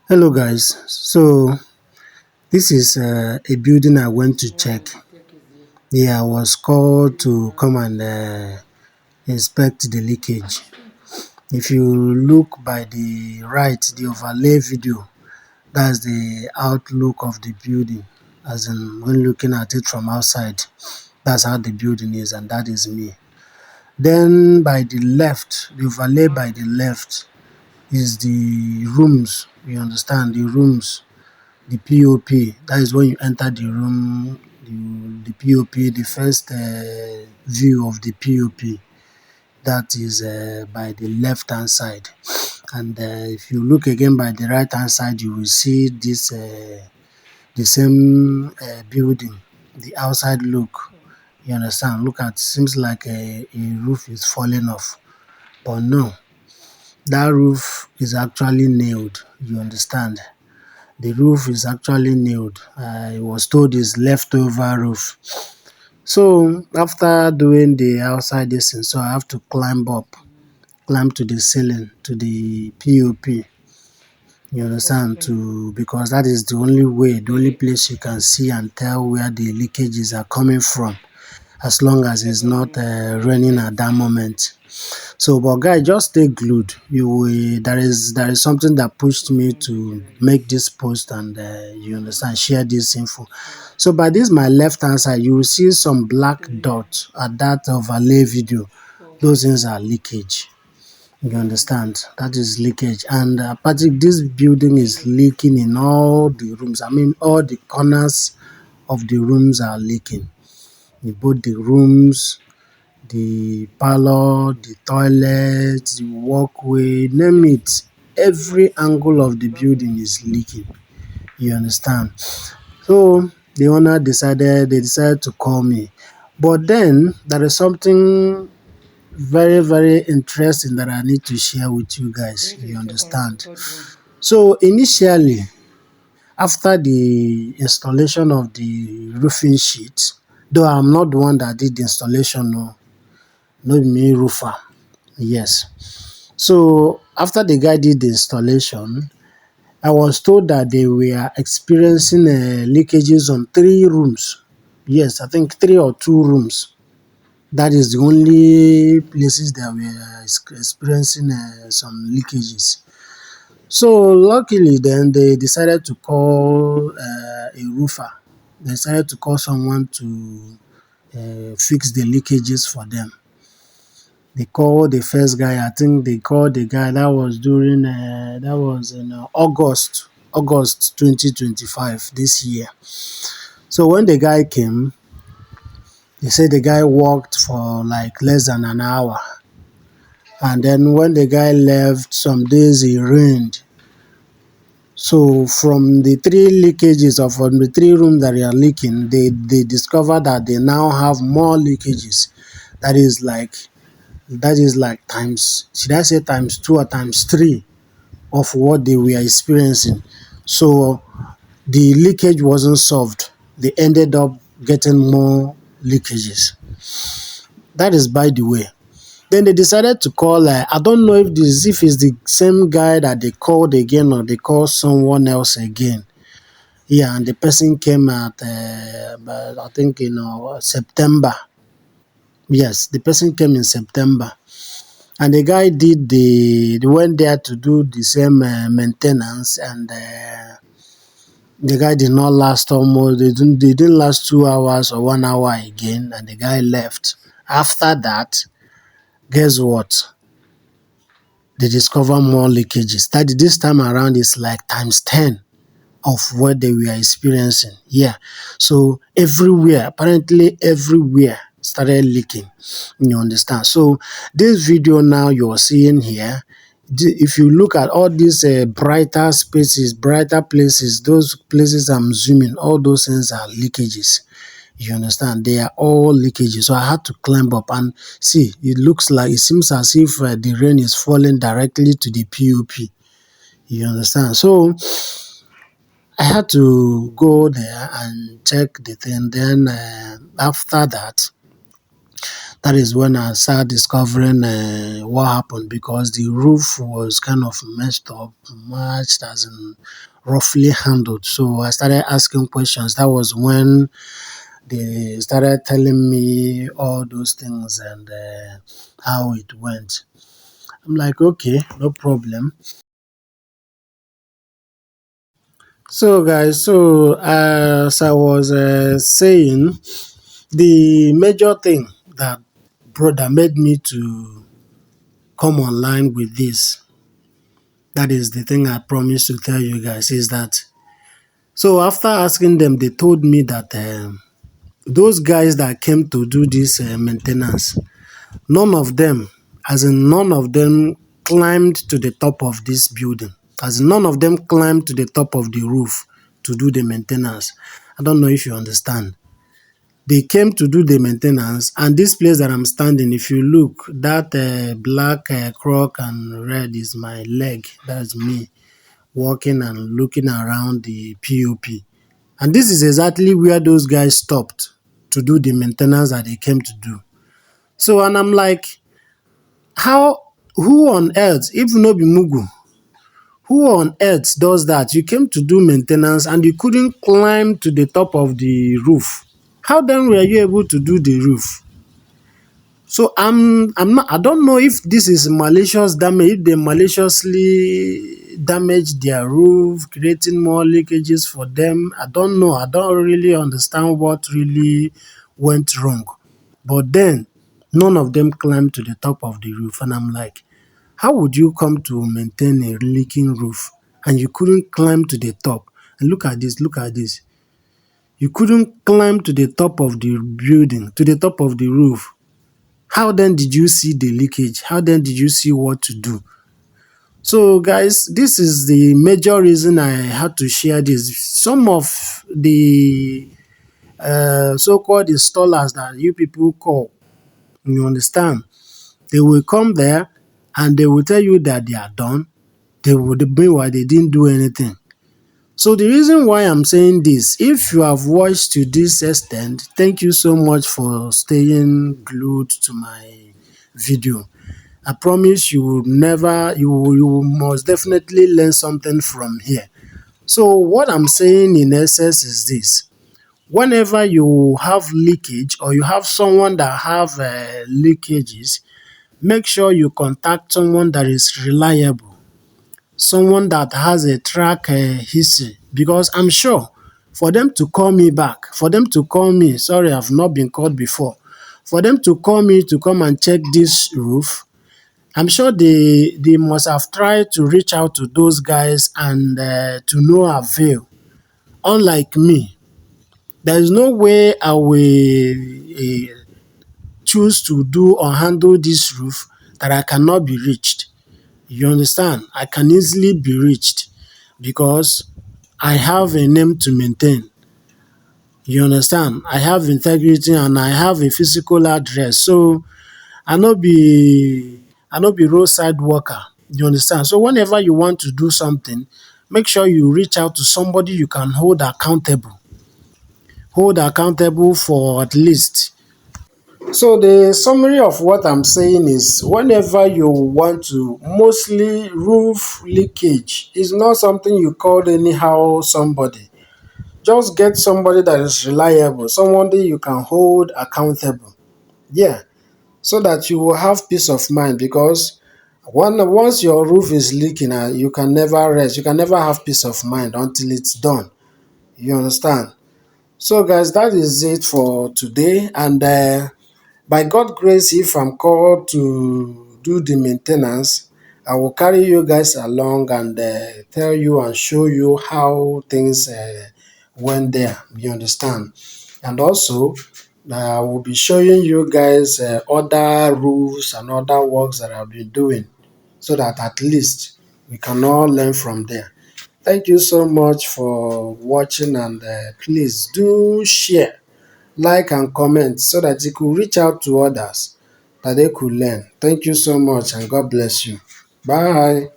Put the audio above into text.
Hello guys, so this is a building I went to check. Yeah, I was called to come and inspect the leakage. If you look by the right, the overlay video, that's the outlook of the building. As in, when looking at it from outside, that's how the building is, and that is me. Then by the left, the overlay by the left is the rooms. You understand, the rooms, the POP. That is when you enter the room, the POP, the first view of the POP. That is by the left hand side. And if you look again by the right hand side, you will see this the same building, the outside look. You understand? Look at, seems like a roof is falling off, but no, that roof is actually nailed. You understand? The roof is actually nailed. I was told it's leftover roof. So after doing the outside distance, so I have to climb to the ceiling, to the POP. You understand? To because that is the only way, the only place you can see and tell where the leakages are coming from, as long as it's not raining at that moment. So, but guy, just stay glued. You will, there is something that pushed me to make this post and you understand, share this info. So by this my left hand side, you will see some black dots at that overlay video. Those things are leakage. You understand? That is leakage, and particularly this building is leaking in all the rooms. I mean, all the corners of the rooms are leaking. In both the rooms, the parlor, the toilet, the walkway, name it. Every angle of the building is leaking. You understand? So the owner they decided to call me. But then there is something very, very interesting that I need to share with you guys. You understand? So initially, after the installation of the roofing sheet, though I'm not the one that did the installation, no, not me roofer. Yes. So after the guy did the installation, I was told that they were experiencing leakages on 3 rooms. Yes, I think 3 or 2 rooms. That is the only places that were experiencing some leakages. So luckily, then they decided to call a roofer. They decided to call someone to fix the leakages for them. They called the first guy. I think they called the guy. That was during that was in August 2025 this year. So when the guy came, they said the guy worked for like less than an hour, and then when the guy left, some days it rained. So from the 3 leakages, or from the 3 rooms that are leaking, they discovered that they now have more leakages. That is like times, should I say times 2 or times 3 of what they were experiencing. So the leakage wasn't solved. They ended up getting more leakages. That is by the way. Then they decided to call, I don't know if it's the same guy that they called again or they called someone else again. Yeah, and the person came at, I think, September. Yes, the person came in September. And the guy they went there to do the same maintenance, and the guy did not last almost, they didn't last 2 hours or 1 hour again, and the guy left. After that, guess what? They discover more leakages. That this time around is like times 10 of what they were experiencing. Yeah. So everywhere, apparently everywhere started leaking. You understand? So this video now you're seeing here, if you look at all these brighter spaces, brighter places, those places I'm zooming, all those things are leakages. You understand? They are all leakages. So I had to climb up and see. It seems as if the rain is falling directly to the POP. You understand? So I had to go there and check the thing. Then after that, That is when I started discovering what happened, because the roof was kind of messed up, matched as in roughly handled. So I started asking questions. That was when they started telling me all those things and how it went. I'm like, okay, no problem. So, guys, so as I was saying, the major thing that brother made me to come online with this, that is the thing I promised to tell you guys, is that so after asking them, they told me that those guys that came to do this maintenance, none of them, as in none of them climbed to the top of this building, as in none of them climbed to the top of the roof to do the maintenance. I don't know if you understand. They came to do the maintenance, and this place that I'm standing, if you look, that black croc and red is my leg. That's me walking and looking around the POP. And this is exactly where those guys stopped to do the maintenance that they came to do. So, and I'm like, how, who on earth, if no be Mugu, who on earth does that? You came to do maintenance and you couldn't climb to the top of the roof. How then were you able to do the roof? So I'm not, I don't know if this is malicious damage, if they maliciously damage their roof, creating more leakages for them. I don't know. I don't really understand what really went wrong. But then none of them climbed to the top of the roof. And I'm like, how would you come to maintain a leaking roof and you couldn't climb to the top? And look at this, look at this. You couldn't climb to the top of the building, to the top of the roof. How then did you see the leakage? How then did you see what to do? So, guys, this is the major reason I had to share this. Some of the so-called installers that you people call, you understand, they will come there and they will tell you that they are done. They would meanwhile they didn't do anything. So the reason why I'm saying this, if you have watched to this extent, thank you so much for staying glued to my video. I promise you will never, you must definitely learn something from here. So what I'm saying in essence is this: whenever you have leakage or you have someone that have leakages, make sure you contact someone that is reliable, someone that has a track history, because I'm sure for them to call me back, for them to call me, sorry, I've not been called before, for them to call me to come and check this roof, I'm sure they must have tried to reach out to those guys and to no avail. Unlike me, there is no way I will choose to do or handle this roof that I cannot be reached. You understand? I can easily be reached because I have a name to maintain. You understand? I have integrity and I have a physical address. So I no be roadside worker. You understand? So whenever you want to do something, make sure you reach out to somebody you can hold accountable. Hold accountable for at least. So the summary of what I'm saying is, whenever you want to, mostly roof leakage is not something you call anyhow somebody. Just get somebody that is reliable, somebody you can hold accountable. Yeah, so that you will have peace of mind, because once your roof is leaking, you can never rest. You can never have peace of mind until it's done. You understand? So, guys, that is it for today. And by God grace, if I'm called to do the maintenance, I will carry you guys along and tell you and show you how things went there. You understand? And also, I will be showing you guys other rules and other works that I've been doing, so that at least we can all learn from there. Thank you so much for watching, and please do share, like and comment, so that it could reach out to others that they could learn. Thank you so much and God bless you. Bye.